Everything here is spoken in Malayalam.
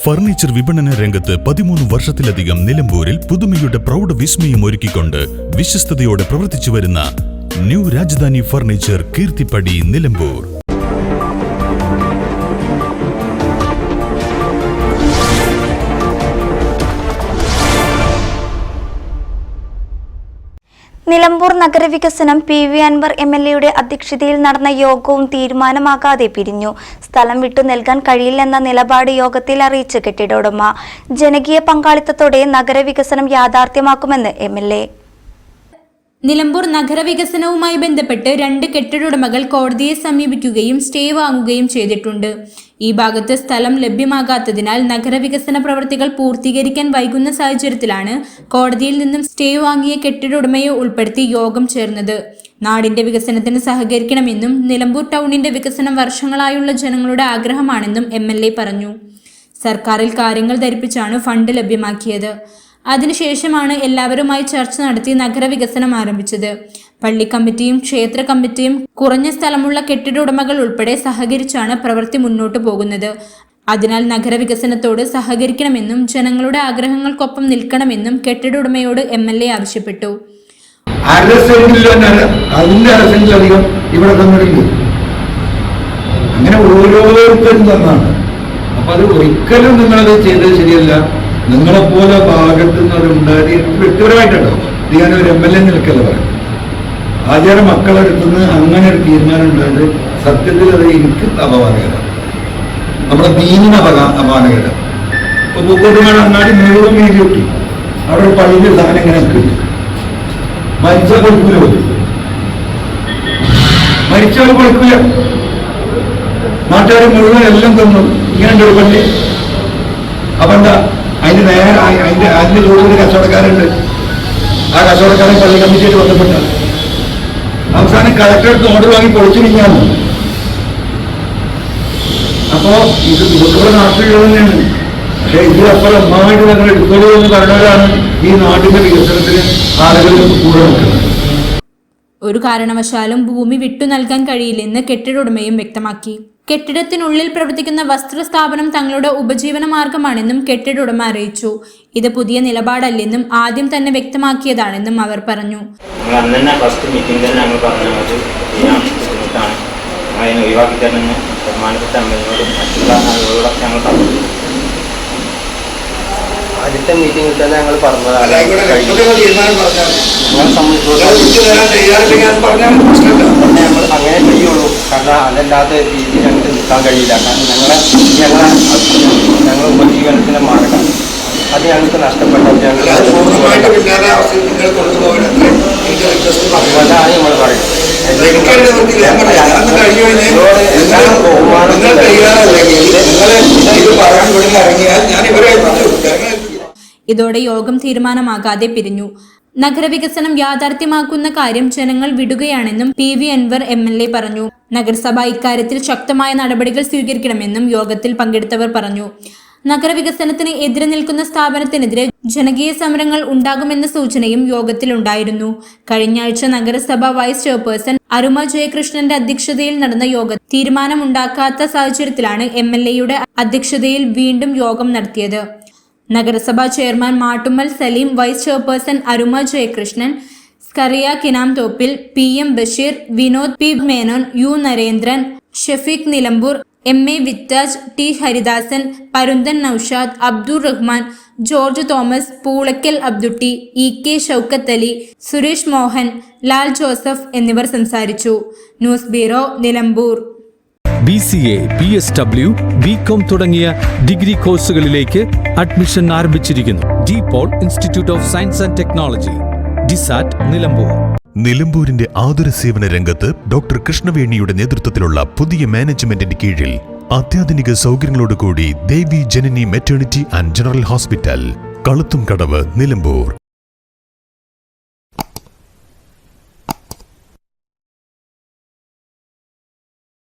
ഫർണിച്ചർ വിപണന രംഗത്ത് 13 വർഷത്തിലധികം നിലമ്പൂരിൽ പുതുമയുടെ പ്രൗഢ വിസ്മയം ഒരുക്കിക്കൊണ്ട് വിശ്വസ്തയോടെ പ്രവർത്തിച്ചു വരുന്ന ന്യൂ രാജധാനി ഫർണിച്ചർ കീർത്തിപ്പടി നിലമ്പൂർ. നിലമ്പൂർ നഗരവികസനം പി.വി. അൻവർ എം.എൽ.എയുടെ അധ്യക്ഷതയിൽ നടന്ന യോഗവും തീരുമാനമാകാതെ പിരിഞ്ഞു. സ്ഥലം വിട്ടു നൽകാൻ കഴിയില്ലെന്ന നിലപാട് യോഗത്തിൽ അറിയിച്ച കെട്ടിട ഉടമ ജനകീയ പങ്കാളിത്തത്തോടെ നഗരവികസനം യാഥാർത്ഥ്യമാക്കുമെന്ന് എം.എൽ.എ. നിലമ്പൂർ നഗരവികസനവുമായി ബന്ധപ്പെട്ട് 2 കെട്ടിടuടമകൾ കോടതിയെ സമീപിക്കുകയും സ്റ്റേ വാങ്ങുകയും ചെയ്തിട്ടുണ്ട്. ഈ ഭാഗത്ത് സ്ഥലം ലഭ്യമാകാത്തതിനാൽ നഗരവികസന പ്രവൃത്തികൾ പൂർത്തീകരിക്കാൻ വൈകുന്ന സാഹചര്യത്തിലാണ് കോടതിയിൽ നിന്നും സ്റ്റേ വാങ്ങിയ കെട്ടിടuടമയെ ഉൾപ്പെടുത്തി യോഗം ചേർന്നത്. നാടിന്റെ വികസനത്തിന് സഹകരിക്കണമെന്നും നിലമ്പൂർ ടൗണിന്റെ വികസനം വർഷങ്ങളായുള്ള ജനങ്ങളുടെ ആഗ്രഹമാണെന്നും എം.എൽ.എ. പറഞ്ഞു. സർക്കാരിൽ കാര്യങ്ങൾ ധരിപ്പിച്ചാണ് ഫണ്ട് ലഭ്യമാക്കിയത്. അതിനുശേഷമാണ് എല്ലാവരുമായി ചർച്ച നടത്തി നഗരവികസനം ആരംഭിച്ചത്. പള്ളി കമ്മിറ്റിയും ക്ഷേത്ര കമ്മിറ്റിയും കുറഞ്ഞ സ്ഥലമുള്ള കെട്ടിട ഉടമകൾ ഉൾപ്പെടെ സഹകരിച്ചാണ് പ്രവൃത്തി മുന്നോട്ടു പോകുന്നത്. അതിനാൽ നഗരവികസനത്തോട് സഹകരിക്കണമെന്നും ജനങ്ങളുടെ ആഗ്രഹങ്ങൾക്കൊപ്പം നിൽക്കണമെന്നും കെട്ടിട ഉടമയോട് എം.എൽ.എ. ആവശ്യപ്പെട്ടു. അങ്ങനെ ഓരോരുത്തരും തന്നാണ്. അപ്പൊ അത് ഒരിക്കലും നിങ്ങളത് ചെയ്തത് ശരിയല്ല. നിങ്ങളെപ്പോലെ ഭാഗത്തു നിന്നവരുണ്ടായി വ്യക്തിപരമായിട്ടുണ്ടോ ഞാനൊരു എം.എൽ.എ. നിൽക്കല്ല പറയും. ആചാര മക്കളെടുത്തുനിന്ന് അങ്ങനെ ഒരു തീരുമാനം ഉണ്ടായത് സത്യത്തിൽ അത് എനിക്ക് അപമാനകരം, നമ്മുടെ ദീനിന് അപമാനകരം. ഇപ്പൊ പൂക്കോട്ടുകാട് അങ്ങാടി മുഴുവൻ വീതി കിട്ടി. അവിടെ പള്ളിന്റെ സാധനം ഇങ്ങനെ കിട്ടി. മരിച്ചാൽ കൊടുക്കൂല, മരിച്ചാൽ കൊടുക്കൂല. നാട്ടുകാർ മുഴുവൻ എല്ലാം തന്നു. ഇങ്ങനെ ഒരു പള്ളി. അപ്പൊ എന്താ അതിന് നേരെ അതിന്റെ കൂടുതൽ കച്ചവടക്കാരുണ്ട്. ആ കച്ചവടക്കാരൻ പള്ളി കമ്മിറ്റിയായിട്ട് ബന്ധപ്പെട്ട അവസാനം കളക്ടറെടുത്ത് ഓർഡർ വാങ്ങി പൊളിച്ചു കഴിഞ്ഞാണ്. അപ്പോ ഇത് ഇതൊക്കെ നാട്ടിലുള്ളത് തന്നെയാണ്. പക്ഷെ ഇതിലപ്പുറം അമ്മായിട്ട് ഞങ്ങൾ എടുത്തോളൂ എന്ന് പറഞ്ഞവരാണ് ഈ നാടിന്റെ വികസനത്തിന് ആളുകൾ കൂടെ നിൽക്കുന്നത്. ഒരു കാരണവശാലും ഭൂമി വിട്ടു നൽകാൻ കഴിയില്ലെന്ന് കെട്ടിട ഉടമയും വ്യക്തമാക്കി. കെട്ടിടത്തിനുള്ളിൽ പ്രവർത്തിക്കുന്ന വസ്ത്ര സ്ഥാപനം തങ്ങളുടെ ഉപജീവന മാർഗമാണെന്നും കെട്ടിട ഉടമ അറിയിച്ചു. ഇത് പുതിയ നിലപാടല്ലെന്നും ആദ്യം തന്നെ വ്യക്തമാക്കിയതാണെന്നും അവർ പറഞ്ഞു. ആദ്യത്തെ മീറ്റിംഗിൽ തന്നെ ഞങ്ങൾ പറഞ്ഞതാണ് ഞങ്ങൾ അങ്ങനെ ചെയ്യുള്ളൂ. കാരണം അതല്ലാത്ത രീതിയിൽ ഞങ്ങൾക്ക് നിൽക്കാൻ കഴിയില്ല. കാരണം ഞങ്ങൾ ഉപജീവനത്തിന് മാർഗം അത് ഞങ്ങൾക്ക് നഷ്ടപ്പെട്ടത് അതുകൊണ്ടാണ് നമ്മൾ പറയുന്നത്. ഇതോടെ യോഗം തീരുമാനമാകാതെ പിരിഞ്ഞു. നഗരവികസനം യാഥാർത്ഥ്യമാക്കുന്ന കാര്യം ജനങ്ങൾ വിടുകയാണെന്നും പി.വി. അൻവർ എം.എൽ.എ. പറഞ്ഞു. നഗരസഭ ഇക്കാര്യത്തിൽ ശക്തമായ നടപടികൾ സ്വീകരിക്കണമെന്നും യോഗത്തിൽ പങ്കെടുത്തവർ പറഞ്ഞു. നഗരവികസനത്തിന് എതിരെ നിൽക്കുന്ന സ്ഥാപനത്തിനെതിരെ ജനകീയ സമരങ്ങൾ ഉണ്ടാകുമെന്ന സൂചനയും യോഗത്തിൽ ഉണ്ടായിരുന്നു. കഴിഞ്ഞ ആഴ്ച നഗരസഭ വൈസ് ചെയർപേഴ്സൺ അരുമ ജയകൃഷ്ണന്റെ അധ്യക്ഷതയിൽ നടന്ന യോഗത്തിൽ തീരുമാനമുണ്ടാക്കാത്ത സാഹചര്യത്തിലാണ് എം.എൽ.എയുടെ അധ്യക്ഷതയിൽ വീണ്ടും യോഗം നടത്തിയത്. നഗരസഭാ chairman Mattummal Saleem, vice chairperson Aruma Jayakrishnan, Skariah Kinamthoppil, P M. Basheer, Vinod P. Menon, U. Narendran, Shafeeq Nilambur, M A. Vittaj, T. Haridasan, Parunthan Naushad, Abdul Rahman, George Thomas, Poolakkal Abdutty, E K. Shoukath Ali, Suresh Mohan, Lal Joseph എന്നിവർ സംസാരിച്ചു. News bureau, Nilambur. BCA, BSW, BCom തുടങ്ങിയ ഡിഗ്രി കോഴ്സുകളിലേക്ക് അഡ്മിഷൻ ആരംഭിച്ചിരിക്കുന്നു. DPOL institute of science and technology, ഡിസാറ്റ്, നിലമ്പൂർ. നിലമ്പൂരിന്റെ ആതുര സേവന രംഗത്ത് ഡോക്ടർ കൃഷ്ണവേണിയുടെ നേതൃത്വത്തിലുള്ള പുതിയ മാനേജ്മെന്റിന്റെ കീഴിൽ അത്യാധുനിക സൗകര്യങ്ങളോടുകൂടി Devi Janani maternity and general hospital, Kaluthumkadavu, Nilambur.